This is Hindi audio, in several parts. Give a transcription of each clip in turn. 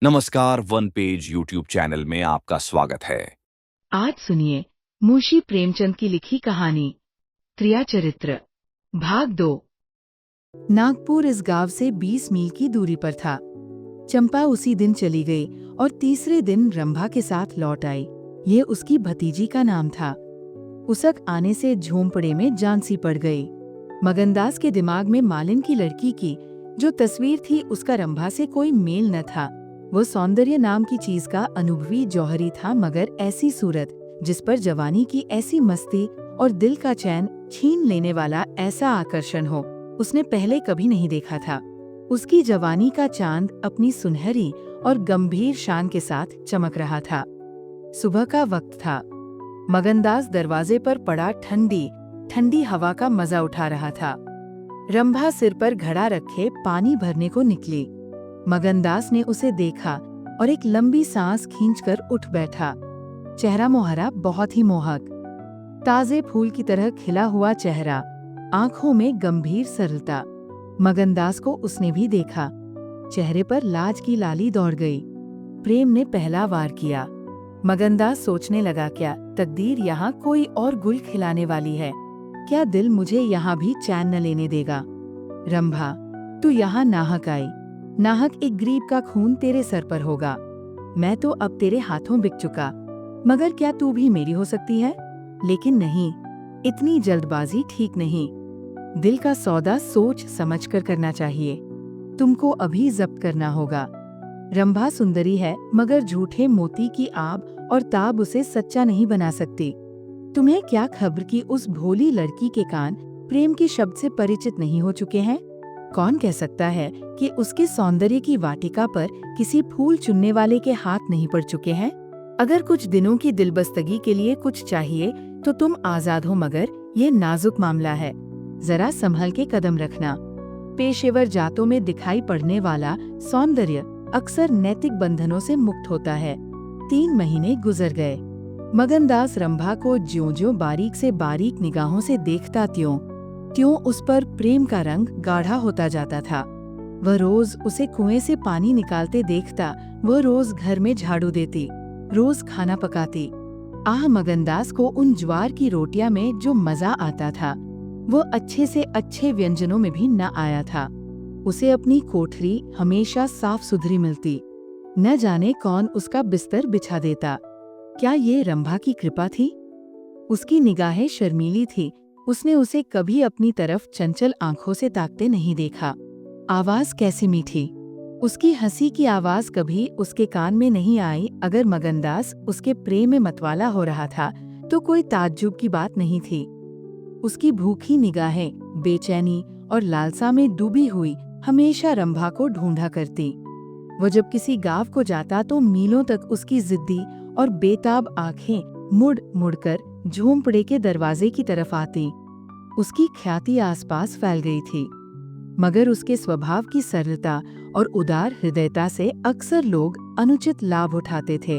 नमस्कार, वन पेज यूट्यूब चैनल में आपका स्वागत है। आज सुनिए मुंशी प्रेमचंद की लिखी कहानी क्रिया चरित्र भाग 2। नागपुर इस गांव से 20 मील की दूरी पर था। चंपा उसी दिन चली गई और तीसरे दिन रंभा के साथ लौट आई। ये उसकी भतीजी का नाम था। उसक आने से झोंपड़े में जान सी पड़ गई। मगनदास के दिमाग में मालिन की लड़की की जो तस्वीर थी उसका रंभा से कोई मेल न था। वो सौंदर्य नाम की चीज का अनुभवी जौहरी था, मगर ऐसी सूरत जिस पर जवानी की ऐसी मस्ती और दिल का चैन छीन लेने वाला ऐसा आकर्षण हो, उसने पहले कभी नहीं देखा था। उसकी जवानी का चांद अपनी सुनहरी और गंभीर शान के साथ चमक रहा था। सुबह का वक्त था। मगनदास दरवाजे पर पड़ा ठंडी ठंडी हवा का मजा उठा रहा था। रंभा सिर पर घड़ा रखे पानी भरने को निकली। मगनदास ने उसे देखा और एक लंबी सांस खींचकर उठ बैठा। चेहरा मोहरा बहुत ही मोहक, ताजे फूल की तरह खिला हुआ चेहरा, आंखों में गंभीर सरलता। मगनदास को उसने भी देखा। चेहरे पर लाज की लाली दौड़ गई। प्रेम ने पहला वार किया। मगनदास सोचने लगा, क्या तकदीर यहाँ कोई और गुल खिलाने वाली है? क्या दिल मुझे यहाँ भी चैन न लेने देगा? रंभा, तू यहाँ नाहक आई। नाहक एक गरीब का खून तेरे सर पर होगा। मैं तो अब तेरे हाथों बिक चुका, मगर क्या तू भी मेरी हो सकती है? लेकिन नहीं, इतनी जल्दबाजी ठीक नहीं। दिल का सौदा सोच समझकर करना चाहिए। तुमको अभी जब्त करना होगा। रंभा सुंदरी है, मगर झूठे मोती की आब और ताब उसे सच्चा नहीं बना सकती। तुम्हें क्या खबर कि उस भोली लड़की के कान प्रेम के शब्द से परिचित नहीं हो चुके हैं? कौन कह सकता है कि उसके सौंदर्य की वाटिका पर किसी फूल चुनने वाले के हाथ नहीं पड़ चुके हैं? अगर कुछ दिनों की दिलबस्तगी के लिए कुछ चाहिए तो तुम आजाद हो, मगर ये नाजुक मामला है। जरा संभल के कदम रखना। पेशेवर जातों में दिखाई पड़ने वाला सौंदर्य अक्सर नैतिक बंधनों से मुक्त होता है। 3 महीने गुजर गए। मगनदास रंभा को ज्यों-ज्यों बारीक से बारीक निगाहों से देखता त्यों उस पर प्रेम का रंग गाढ़ा होता जाता था। वह रोज उसे कुएं से पानी निकालते देखता, वह रोज घर में झाड़ू देती, रोज खाना पकाती। आह, मगनदास को उन ज्वार की रोटियां में जो मजा आता था, वो अच्छे से अच्छे व्यंजनों में भी न आया था। उसे अपनी कोठरी हमेशा साफ सुथरी मिलती। न जाने कौन उसका बिस्तर बिछा देता। क्या ये रंभा की कृपा थी? उसकी निगाहें शर्मीली थी। उसने उसे कभी अपनी तरफ चंचल आंखों से ताकते नहीं देखा। आवाज कैसी मीठी! उसकी हंसी की आवाज कभी उसके कान में नहीं आई। अगर मगनदास उसके प्रेम में मतवाला हो रहा था तो कोई ताज्जुब की बात नहीं थी। उसकी भूखी निगाहें बेचैनी और लालसा में डूबी हुई हमेशा रंभा को ढूंढा करती। वो जब किसी गांव को जाता तो मीलों तक उसकी जिद्दी और बेताब आंखें मुड़ मुड़कर झोंपड़े के दरवाजे की तरफ आती। उसकी ख्याति आसपास फैल गई थी, मगर उसके स्वभाव की सरलता और उदार हृदयता से अक्सर लोग अनुचित लाभ उठाते थे।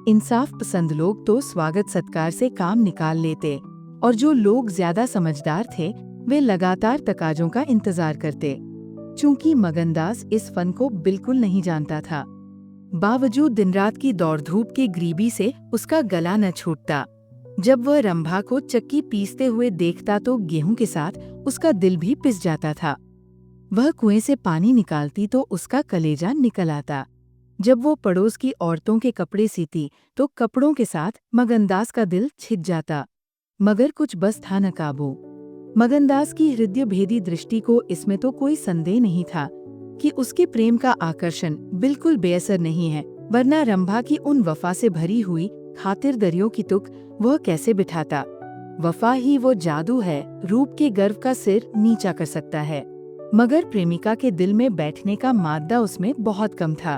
इंसाफ पसंद लोग तो स्वागत सत्कार से काम निकाल लेते, और जो लोग ज्यादा समझदार थे वे लगातार तकाजों का इंतजार करते। चूंकि मगनदास इस फन को बिल्कुल नहीं जानता था, बावजूद दिन रात की दौड़ धूप के ग्रीबी से उसका गला न छूटता। जब वह रंभा को चक्की पीसते हुए देखता तो गेहूं के साथ उसका दिल भी पिस जाता था। वह कुएं से पानी निकालती तो उसका कलेजा निकल आता। जब वो पड़ोस की औरतों के कपड़े सीती तो कपड़ों के साथ मगनदास का दिल छिद जाता। मगर कुछ बस था न काबू। मगनदास की हृदय भेदी दृष्टि को इसमें तो कोई संदेह नहीं था कि उसके प्रेम का आकर्षण बिल्कुल बेअसर नहीं है, वरना रंभा की उन वफा से भरी हुई खातिरदारियों की तुक वह कैसे बिठाता? वफा ही वो जादू है, रूप के गर्व का सिर नीचा कर सकता है। मगर प्रेमिका के दिल में बैठने का मादा उसमें बहुत कम था।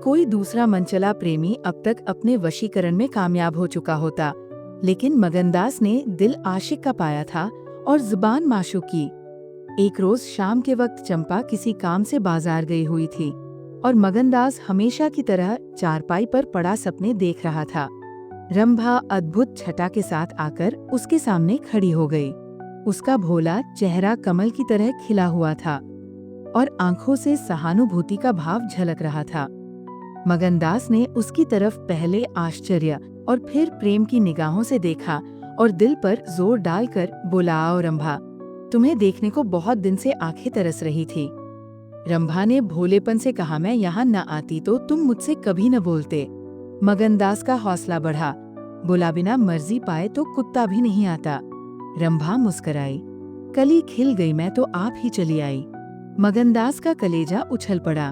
कोई दूसरा मनचला प्रेमी अब तक अपने वशीकरण में कामयाब हो चुका होता, लेकिन मगनदास ने दिल आशिक का पाया था और जुबान माशूक की। एक रोज शाम के वक्त चंपा किसी काम से बाजार गई हुई थी और मगनदास हमेशा की तरह चारपाई पर पड़ा सपने देख रहा था। रंभा अद्भुत छटा के साथ आकर उसके सामने खड़ी हो गई। उसका भोला चेहरा कमल की तरह खिला हुआ था और आंखों से सहानुभूति का भाव झलक रहा था। मगनदास ने उसकी तरफ पहले आश्चर्य और फिर प्रेम की निगाहों से देखा और दिल पर जोर डालकर बोला, आओ रंभा, तुम्हें देखने को बहुत दिन से आंखें तरस रही थी। रंभा ने भोलेपन से कहा, मैं यहाँ न आती तो तुम मुझसे कभी न बोलते। मगनदास का हौसला बढ़ा, बोला, बिना मर्जी पाए तो कुत्ता भी नहीं आता। रंभा मुस्कराई, कली खिल गई, मैं तो आप ही चली आई। मगनदास का कलेजा उछल पड़ा।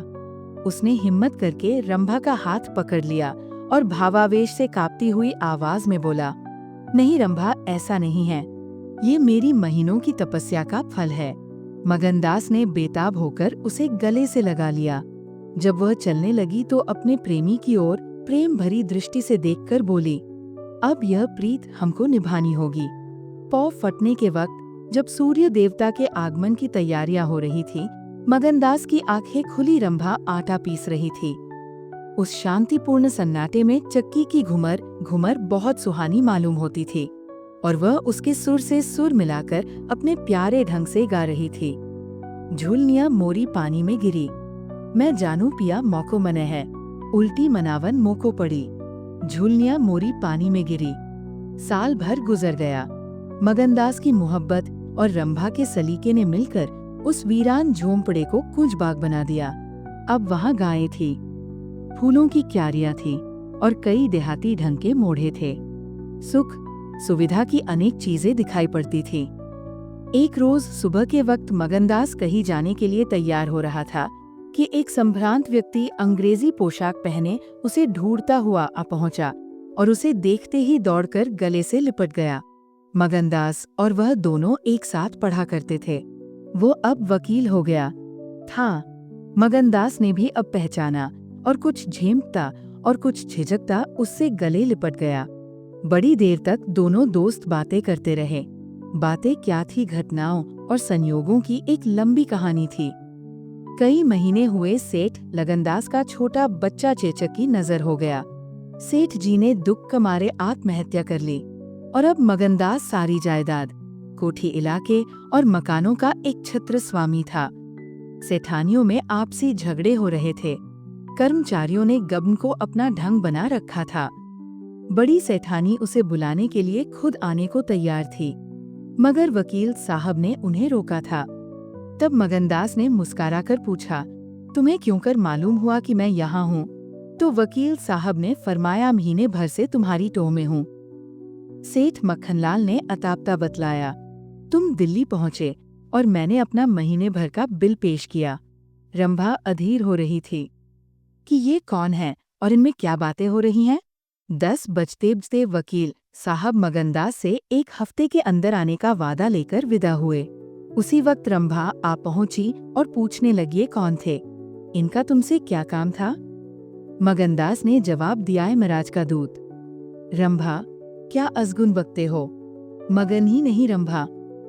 उसने हिम्मत करके रंभा का हाथ पकड़ लिया और भावावेश से कांपती हुई आवाज में बोला, नहीं रंभा, ऐसा नहीं है, ये मेरी महीनों की तपस्या का फल है। मगनदास ने बेताब होकर उसे गले से लगा लिया। जब वह चलने लगी तो अपने प्रेमी की ओर प्रेम भरी दृष्टि से देखकर बोली, अब यह प्रीत हमको निभानी होगी। पौ फटने के वक्त जब सूर्य देवता के आगमन की तैयारियां हो रही थी, मगनदास की आंखें खुली रंभा आटा पीस रही थी। उस शांतिपूर्ण सन्नाटे में चक्की की घुमर घुमर बहुत सुहानी मालूम होती थी और वह उसके सुर से सुर मिलाकर अपने प्यारे ढंग से गा रही थी। झुलनिया मोरी पानी में गिरी, मैं जानू पिया मौको मने है, उल्टी मनावन मोको पड़ी। झुलनिया मोरी पानी में गिरी। साल भर गुजर गया। मगनदास की मोहब्बत और रंभा के सलीके ने मिलकर उस वीरान झोंपड़े को कुंज बाग बना दिया। अब वहाँ गायें थी, फूलों की क्यारियां थी और कई देहाती ढंग के मोढ़े थे। सुख सुविधा की अनेक चीजें दिखाई पड़ती थी। एक रोज सुबह के वक्त मगनदास कहीं जाने के लिए तैयार हो रहा था कि एक संभ्रांत व्यक्ति अंग्रेजी पोशाक पहने उसे ढूंढता हुआ आ पहुंचा और उसे देखते ही दौड़कर गले से लिपट गया। मगनदास और वह दोनों एक साथ पढ़ा करते थे। वो अब वकील हो गया था। मगनदास ने भी अब पहचाना और कुछ झेमता और कुछ झिझकता उससे गले लिपट गया। बड़ी देर तक दोनों दोस्त बातें करते रहे। बातें क्या थी, घटनाओं और संयोगों की एक लंबी कहानी थी। कई महीने हुए सेठ लगनदास का छोटा बच्चा चेचक की नजर हो गया। सेठ जी ने दुख के मारे आत्महत्या कर ली और अब मगनदास सारी जायदाद, कोठी इलाके और मकानों का एक छत्र स्वामी था। सेठानियों में आपसी झगड़े हो रहे थे। कर्मचारियों ने गबन को अपना ढंग बना रखा था। बड़ी सेठानी उसे बुलाने के लिए खुद आने को तैयार थी, मगर वकील साहब ने उन्हें रोका था। तब मगनदास ने मुस्कुराकर पूछा, तुम्हें क्यों कर मालूम हुआ कि मैं यहाँ हूँ? तो वकील साहब ने फरमाया, महीने भर से तुम्हारी टोह में हूँ। सेठ मक्खनलाल ने अतापता बतलाया, तुम दिल्ली पहुँचे और मैंने अपना महीने भर का बिल पेश किया। रंभा अधीर हो रही थी कि ये कौन है और इनमें क्या बातें हो रही हैं। 10 बजते बजते वकील साहब मगनदास से एक हफ्ते के अंदर आने का वादा लेकर विदा हुए। उसी वक्त रंभा आ पहुंची और पूछने लगी, कौन थे? इनका तुमसे क्या काम था? मगनदास ने जवाब दिया, है महाराज का दूत। रंभा, क्या अजगुन बकते हो? मगन ही नहीं रंभा,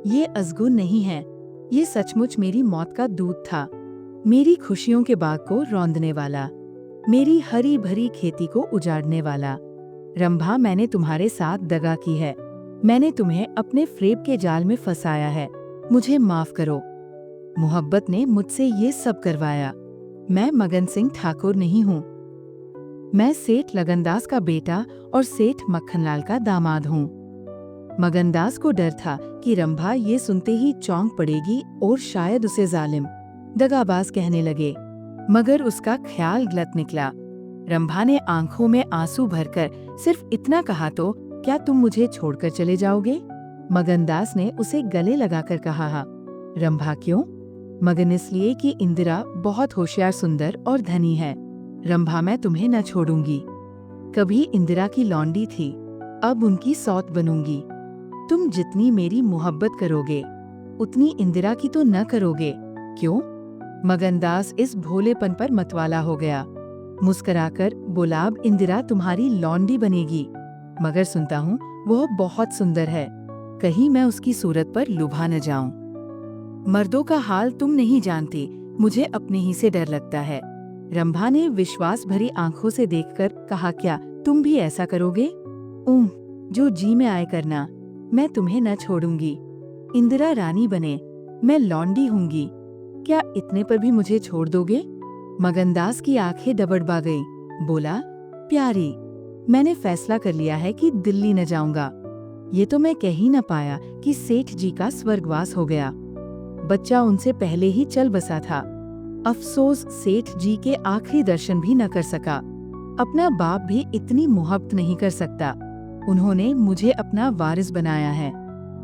ये अजगुन नहीं है, ये सचमुच मेरी मौत का दूत था। मेरी खुशियों के बाग को रौंदने वाला, मेरी हरी भरी खेती को उजाड़ने वाला। रंभा, मैंने तुम्हारे साथ दगा की है। मैंने तुम्हें अपने फ्रेब के जाल में फंसाया है। मुझे माफ करो। मोहब्बत ने मुझसे ये सब करवाया। मैं मगन सिंह ठाकुर नहीं हूँ। मैं सेठ लगनदास का बेटा और सेठ मक्खनलाल का दामाद हूँ। मगनदास को डर था कि रंभा ये सुनते ही चौंक पड़ेगी और शायद उसे जालिम, दगाबाज कहने लगे, मगर उसका ख्याल गलत निकला। रंभा ने आंखों में आंसू भरकर सिर्फ इतना कहा, तो क्या तुम मुझे छोड़कर चले जाओगे? मगनदास ने उसे गले लगाकर कहा, हाँ। रंभा, क्यों? मगन, इसलिए कि इंदिरा बहुत होशियार, सुंदर और धनी है। रंभा, मैं तुम्हें न छोड़ूंगी। कभी इंदिरा की लौंडी थी, अब उनकी सौत बनूंगी। तुम जितनी मेरी मोहब्बत करोगे उतनी इंदिरा की तो न करोगे, क्यों? मगनदास इस भोलेपन पर मतवाला हो गया। मुस्कुराकर बोला, अब इंदिरा तुम्हारी लौंडी बनेगी, मगर सुनता हूँ वह बहुत सुंदर है, कहीं मैं उसकी सूरत पर लुभा न जाऊं। मर्दों का हाल तुम नहीं जानती, मुझे अपने ही से डर लगता है। रंभा ने विश्वास भरी आंखों से देखकर कहा, क्या तुम भी ऐसा करोगे? जो जी में आए करना, मैं तुम्हें न छोड़ूंगी। इंदिरा रानी बने, मैं लौंडी हूंगी, क्या इतने पर भी मुझे छोड़ दोगे? मगनदास की आंखें डबडबा गई। बोला, प्यारी, मैंने फैसला कर लिया है कि दिल्ली न जाऊंगा। ये तो मैं कह ही न पाया कि सेठ जी का स्वर्गवास हो गया। बच्चा उनसे पहले ही चल बसा था। अफसोस सेठ जी के आखिरी दर्शन भी न कर सका। अपना बाप भी इतनी मोहब्बत नहीं कर सकता। उन्होंने मुझे अपना वारिस बनाया है।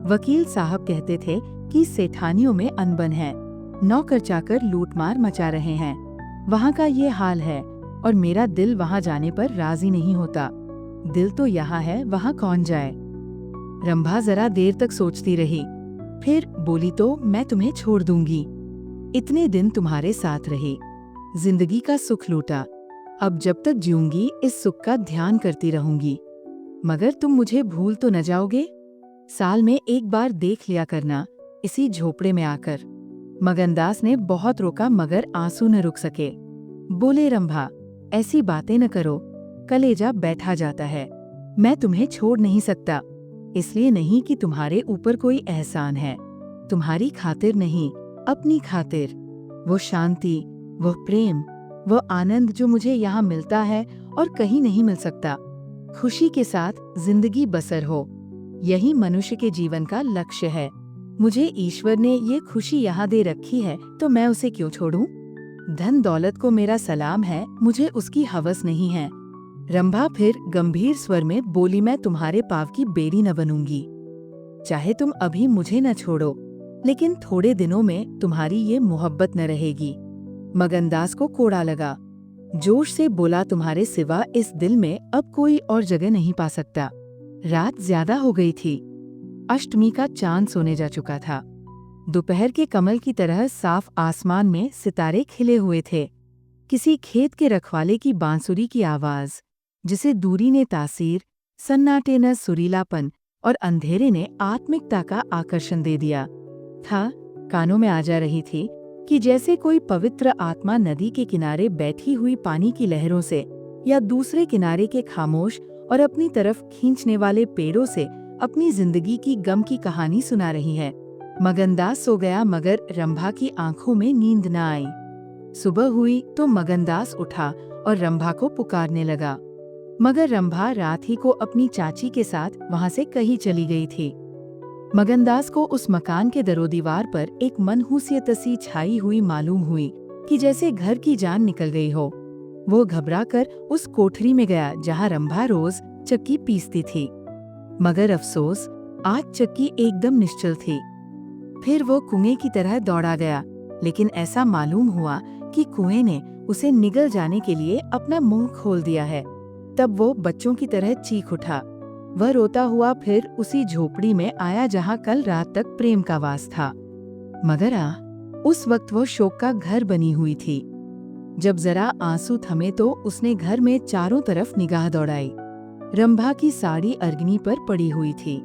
वकील साहब कहते थे कि सेठानियों में अनबन है, नौकर चाकर लूटमार मचा रहे हैं। वहाँ का ये हाल है और मेरा दिल वहाँ जाने पर राजी नहीं होता। दिल तो यहाँ है, वहाँ कौन जाए। रंभा जरा देर तक सोचती रही, फिर बोली, तो मैं तुम्हें छोड़ दूंगी। इतने दिन तुम्हारे साथ रही, जिंदगी का सुख लूटा, अब जब तक जीऊंगी इस सुख का ध्यान करती रहूंगी। मगर तुम मुझे भूल तो न जाओगे? साल में एक बार देख लिया करना, इसी झोपड़े में आकर। मगनदास ने बहुत रोका मगर आंसू न रुक सके। बोले, रंभा, ऐसी बातें न करो, कलेजा बैठा जाता है। मैं तुम्हें छोड़ नहीं सकता, इसलिए नहीं कि तुम्हारे ऊपर कोई एहसान है, तुम्हारी खातिर नहीं, अपनी खातिर। वो शांति, वो प्रेम, वो आनंद जो मुझे यहाँ मिलता है और कहीं नहीं मिल सकता। खुशी के साथ जिंदगी बसर हो, यही मनुष्य के जीवन का लक्ष्य है। मुझे ईश्वर ने ये खुशी यहाँ दे रखी है तो मैं उसे क्यों छोड़ूं? धन दौलत को मेरा सलाम है, मुझे उसकी हवस नहीं है। रंभा फिर गंभीर स्वर में बोली, मैं तुम्हारे पाव की बेड़ी न बनूंगी। चाहे तुम अभी मुझे न छोड़ो, लेकिन थोड़े दिनों में तुम्हारी ये मोहब्बत न रहेगी। मगनदास को कोड़ा लगा, जोश से बोला, तुम्हारे सिवा इस दिल में अब कोई और जगह नहीं पा सकता। रात ज्यादा हो गई थी, अष्टमी का चांद सोने जा चुका था। दोपहर के कमल की तरह साफ आसमान में सितारे खिले हुए थे। किसी खेत के रखवाले की बांसुरी की आवाज, जिसे दूरी ने तासीर, सन्नाटे ने सुरीलापन और अंधेरे ने आत्मिकता का आकर्षण दे दिया था, कानों में आ जा रही थी कि जैसे कोई पवित्र आत्मा नदी के किनारे बैठी हुई पानी की लहरों से या दूसरे किनारे के खामोश और अपनी तरफ खींचने वाले पेड़ों से अपनी जिंदगी की गम की कहानी सुना रही है। मगनदास सो गया मगर रंभा की आंखों में नींद न आई। सुबह हुई तो मगनदास उठा और रंभा को पुकारने लगा, मगर रंभा रात ही को अपनी चाची के साथ वहां से कहीं चली गई थी। मगनदास को उस मकान के दरोदीवार पर एक मनहूसियत सी छाई हुई मालूम हुई कि जैसे घर की जान निकल गई हो। वो घबराकर उस कोठरी में गया जहां रंभा रोज चक्की पीसती थी, मगर अफसोस आज चक्की एकदम निश्चल थी। फिर वो कुएं की तरह दौड़ा गया, लेकिन ऐसा मालूम हुआ कि कुएं ने उसे निगल जाने के लिए अपना मुंह खोल दिया है। तब वो बच्चों की तरह चीख उठा। वह रोता हुआ फिर उसी झोपड़ी में आया जहां कल रात तक प्रेम का वास था, मगर उस वक्त वो शोक का घर बनी हुई थी। जब जरा आंसू थमे तो उसने घर में चारों तरफ निगाह दौड़ाई। रंभा की साड़ी अर्गनी पर पड़ी हुई थी।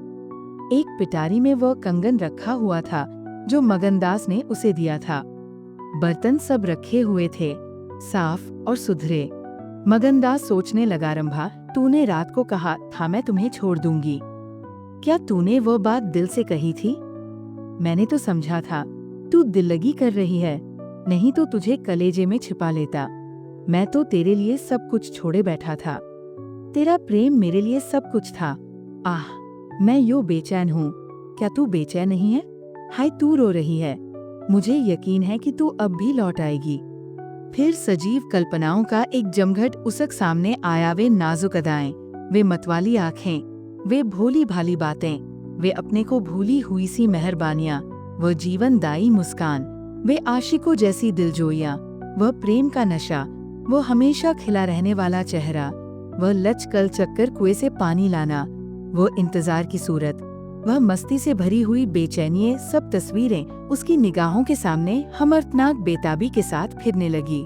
एक पिटारी में वह कंगन रखा हुआ था जो मगनदास ने उसे दिया था। बर्तन सब रखे हुए थे, साफ और सुधरे। मगनदास सोचने लगा, रंभा, तूने रात को कहा था मैं तुम्हें छोड़ दूंगी। क्या तूने वो बात दिल से कही थी? मैंने तो समझा था तू दिल्लगी कर रही है, नहीं तो तुझे कलेजे में छिपा लेता। मैं तो तेरे लिए सब कुछ छोड़े बैठा था। तेरा प्रेम मेरे लिए सब कुछ था। आह, मैं यूं बेचैन हूँ। क्या तू बेचैन नहीं है? हाय, तू रो रही है। मुझे यकीन है कि तू अब भी लौट आएगी। फिर सजीव कल्पनाओं का एक जमघट उसक सामने आया। वे नाजुक अदाएं, वे मतवाली आंखें, वे भोली भाली बातें, वे अपने को भूली हुई सी मेहरबानियां, वह जीवनदायी मुस्कान, वे आशिकों जैसी दिलजोइयां, वह प्रेम का नशा, वो हमेशा खिला रहने वाला चेहरा, वह लचकल चक्कर कुएं से पानी लाना, वो इंतजार की सूरत, वह मस्ती से भरी हुई बेचैनियां, सब तस्वीरें उसकी निगाहों के सामने हमर्तनाक बेताबी के साथ फिरने लगी।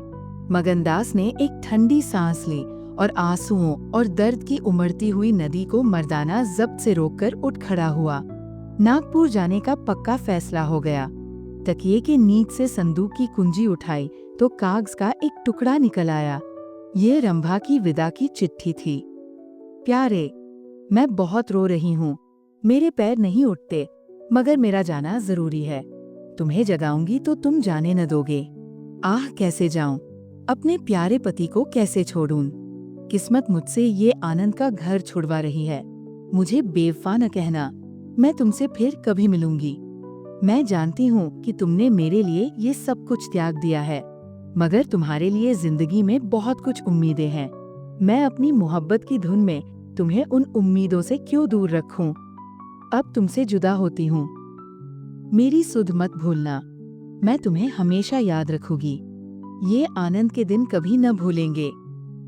मगनदास ने एक ठंडी सांस ली और आंसुओं और दर्द की उमड़ती हुई नदी को मर्दाना जब्त से रोककर उठ खड़ा हुआ। नागपुर जाने का पक्का फैसला हो गया। तकिए के नीच से संदूक की कुंजी उठाई तो कागज का एक टुकड़ा निकल आया। ये रंभा की विदा की चिट्ठी थी। प्यारे, मैं बहुत रो रही हूँ। मेरे पैर नहीं उठते, मगर मेरा जाना जरूरी है। तुम्हें जगाऊंगी तो तुम जाने न दोगे। आह, कैसे जाऊं? अपने प्यारे पति को कैसे छोड़ूं? किस्मत मुझसे ये आनंद का घर छुड़वा रही है। मुझे बेवफा न कहना, मैं तुमसे फिर कभी मिलूंगी। मैं जानती हूँ कि तुमने मेरे लिए ये सब कुछ त्याग दिया है, मगर तुम्हारे लिए जिंदगी में बहुत कुछ उम्मीदें हैं। मैं अपनी मोहब्बत की धुन में तुम्हें उन उम्मीदों से क्यों दूर रखूं? अब तुमसे जुदा होती हूँ। मेरी सुध मत भूलना, मैं तुम्हें हमेशा याद रखूंगी। ये आनंद के दिन कभी न भूलेंगे।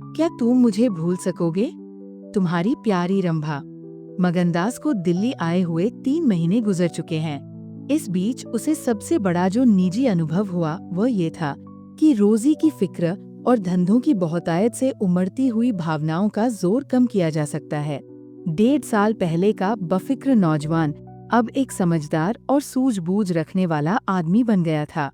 क्या तुम मुझे भूल सकोगे? तुम्हारी प्यारी रंभा। मगनदास को दिल्ली आए हुए 3 महीने गुजर चुके हैं। इस बीच उसे सबसे बड़ा जो निजी अनुभव हुआ वो ये था कि रोजी की फिक्र और धंधों की बहुतायत से उमड़ती हुई भावनाओं का जोर कम किया जा सकता है। 1.5 साल पहले का बफिक्र नौजवान अब एक समझदार और सूझबूझ रखने वाला आदमी बन गया था।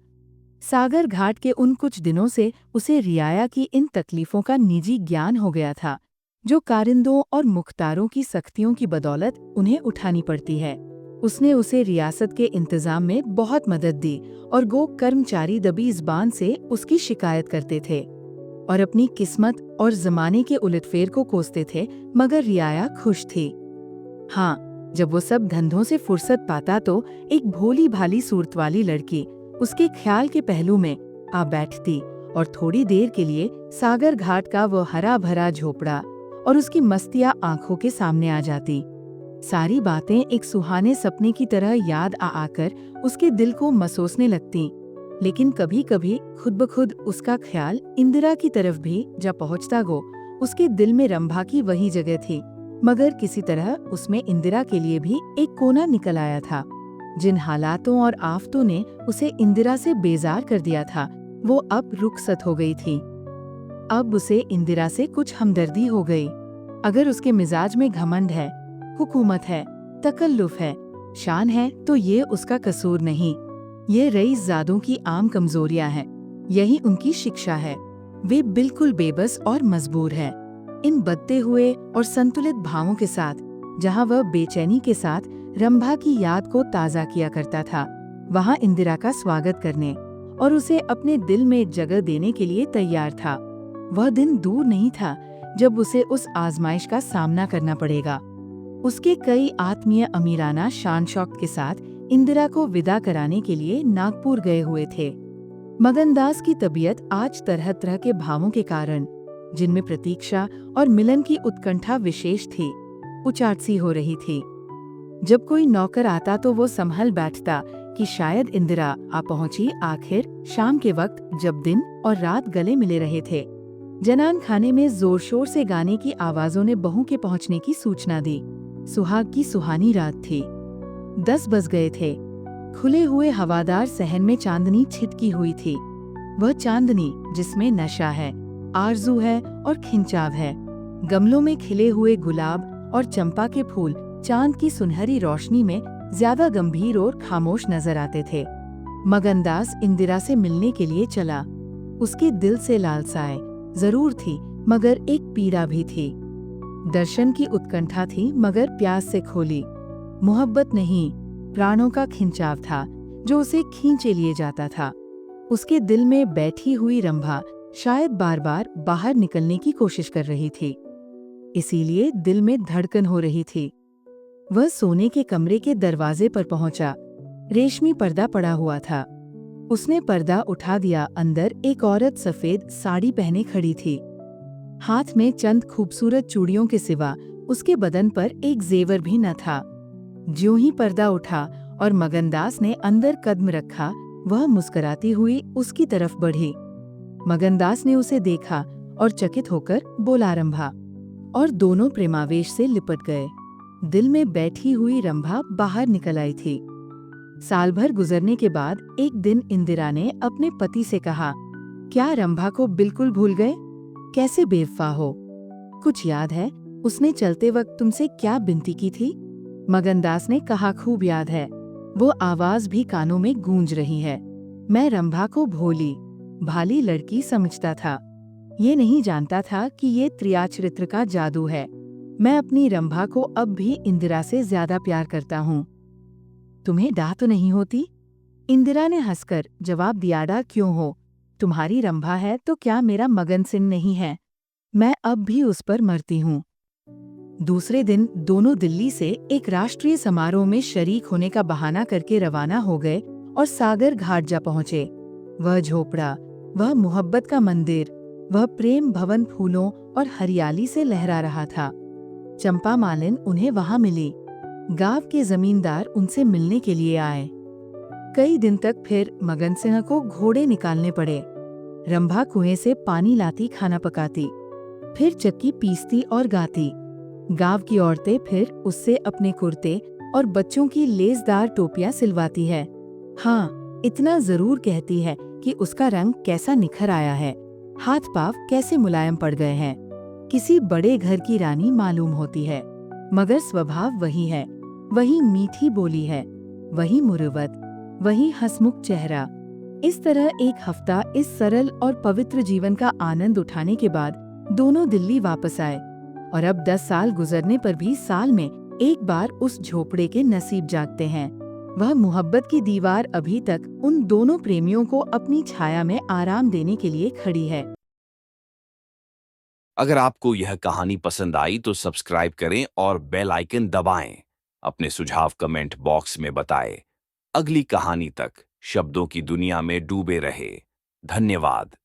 सागर घाट के उन कुछ दिनों से उसे रियाया की इन तकलीफों का निजी ज्ञान हो गया था, जो कारिंदों और मुख्तारों की सख्तियों की बदौलत उन्हें उठानी पड़ती है। उसने उसे रियासत के इंतजाम में बहुत मदद दी और गो कर्मचारी दबी ज़बान से उसकी शिकायत करते थे और अपनी किस्मत और जमाने के उलटफेर को कोसते थे, मगर रियाया खुश थी। हाँ, जब वो सब धंधों से फुर्सत पाता तो एक भोली भाली सूरत वाली लड़की उसके ख्याल के पहलू में आ बैठती और थोड़ी देर के लिए सागर घाट का वो हरा भरा झोपड़ा और उसकी मस्तियाँ आंखों के सामने आ जाती। सारी बातें एक सुहाने सपने की तरह याद आकर उसके दिल को मसोसने लगती, लेकिन कभी कभी खुद ब खुद उसका ख्याल इंदिरा की तरफ भी जा पहुँचता गो। उसके दिल में रंभा की वही जगह थी, मगर किसी तरह उसमें इंदिरा के लिए भी एक कोना निकल आया था। जिन हालातों और आफतों ने उसे इंदिरा से बेजार कर दिया था, वो अब रुखसत हो गई थी। अब उसे इंदिरा से कुछ हमदर्दी हो गई। अगर उसके मिजाज में घमंड है, हुकूमत है, तकल्लुफ है, शान है, तो ये उसका कसूर नहीं। ये रईसजादों की आम कमजोरियां हैं, यही उनकी शिक्षा है। वे बिल्कुल बेबस और मजबूर है। इन बदते हुए और संतुलित भावों के साथ, जहाँ वह बेचैनी के साथ रंभा की याद को ताज़ा किया करता था, वहाँ इंदिरा का स्वागत करने और उसे अपने दिल में जगह देने के लिए तैयार था। वह दिन दूर नहीं था जब उसे उस आजमाइश का सामना करना पड़ेगा। उसके कई आत्मीय अमीराना शान शौकत के साथ इंदिरा को विदा कराने के लिए नागपुर गए हुए थे। मगनदास की तबीयत आज तरह तरह के भावों के कारण, जिनमें प्रतीक्षा और मिलन की उत्कंठा विशेष थी, उचाट सी हो रही थी। जब कोई नौकर आता तो वो संभल बैठता कि शायद इंदिरा आ पहुंची आखिर शाम के वक्त, जब दिन और रात गले मिले रहे थे। जनान खाने में जोर शोर से गाने की आवाजों ने बहू के पहुंचने की सूचना दी। सुहाग की सुहानी रात थी। 10 बज गए थे। खुले हुए हवादार सहन में चांदनी छिटकी हुई थी। वह चांदनी जिसमें नशा है, आरजू है और खिंचाव है। गमलों में खिले हुए गुलाब और चंपा के फूल चांद की सुनहरी रोशनी में ज्यादा गंभीर और खामोश नजर आते थे। मगनदास इंदिरा से मिलने के लिए चला। उसके दिल से लालसाएं जरूर थी, मगर एक पीड़ा भी थी। दर्शन की उत्कंठा थी, मगर प्यास से खोली। मोहब्बत नहीं, प्राणों का खिंचाव था जो उसे खींचे लिए जाता था। उसके दिल में बैठी हुई रंभा शायद बार बार बाहर निकलने की कोशिश कर रही थी, इसीलिए दिल में धड़कन हो रही थी। वह सोने के कमरे के दरवाजे पर पहुंचा। रेशमी पर्दा पड़ा हुआ था। उसने पर्दा उठा दिया। अंदर एक औरत सफेद साड़ी पहने खड़ी थी। हाथ में चंद खूबसूरत चूड़ियों के सिवा उसके बदन पर एक जेवर भी न था। ज्यों ही पर्दा उठा और मगनदास ने अंदर कदम रखा, वह मुस्कुराती हुई उसकी तरफ बढ़ी। मगनदास ने उसे देखा और चकित होकर बोला, रंभा, और दोनों प्रेमावेश से लिपट गए। दिल में बैठी हुई रंभा बाहर निकल आई थी। साल भर गुजरने के बाद एक दिन इंदिरा ने अपने पति से कहा, क्या रंभा को बिल्कुल भूल गए? कैसे बेवफा हो? कुछ याद है उसने चलते वक्त तुमसे क्या विनती की थी? मगनदास ने कहा, खूब याद है। वो आवाज भी कानों में गूंज रही है। मैं रंभा को भोली भाली लड़की समझता था। ये नहीं जानता था कि ये त्रियाचरित्र का जादू है। मैं अपनी रंभा को अब भी इंदिरा से ज्यादा प्यार करता हूँ। तुम्हें डाह तो नहीं होती? इंदिरा ने हंसकर जवाब दिया, डा क्यों हो? तुम्हारी रंभा है तो क्या मेरा मगन सिंह नहीं है? मैं अब भी उस पर मरती हूँ। दूसरे दिन दोनों दिल्ली से एक राष्ट्रीय समारोह में शरीक होने का बहाना करके रवाना हो गए और सागर घाट जा पहुंचे। वह झोपड़ा, वह मोहब्बत का मंदिर, वह प्रेम भवन फूलों और हरियाली से लहरा रहा था। चंपा मालिन उन्हें वहां मिली। गांव के जमींदार उनसे मिलने के लिए आए। कई दिन तक फिर मगन सिंह को घोड़े निकालने पड़े। रंभा कुएं से पानी लाती, खाना पकाती, फिर चक्की पीसती और गाती। गांव की औरतें फिर उससे अपने कुर्ते और बच्चों की लेसदार टोपियां सिलवाती है। हाँ, इतना जरूर कहती है कि उसका रंग कैसा निखर आया है, हाथ पांव कैसे मुलायम पड़ गए हैं। किसी बड़े घर की रानी मालूम होती है, मगर स्वभाव वही है, वही मीठी बोली है, वही मुरुवत, वही हंसमुख चेहरा। इस तरह एक हफ्ता इस सरल और पवित्र जीवन का आनंद उठाने के बाद दोनों दिल्ली वापस आए। और अब 10 साल गुजरने पर भी साल में एक बार उस झोपड़े के नसीब जागते हैं। वह मोहब्बत की दीवार अभी तक उन दोनों प्रेमियों को अपनी छाया में आराम देने के लिए खड़ी है। अगर आपको यह कहानी पसंद आई तो सब्सक्राइब करें और बेल आइकन दबाएं। अपने सुझाव कमेंट बॉक्स में बताएं। अगली कहानी तक शब्दों की दुनिया में डूबे रहे। धन्यवाद।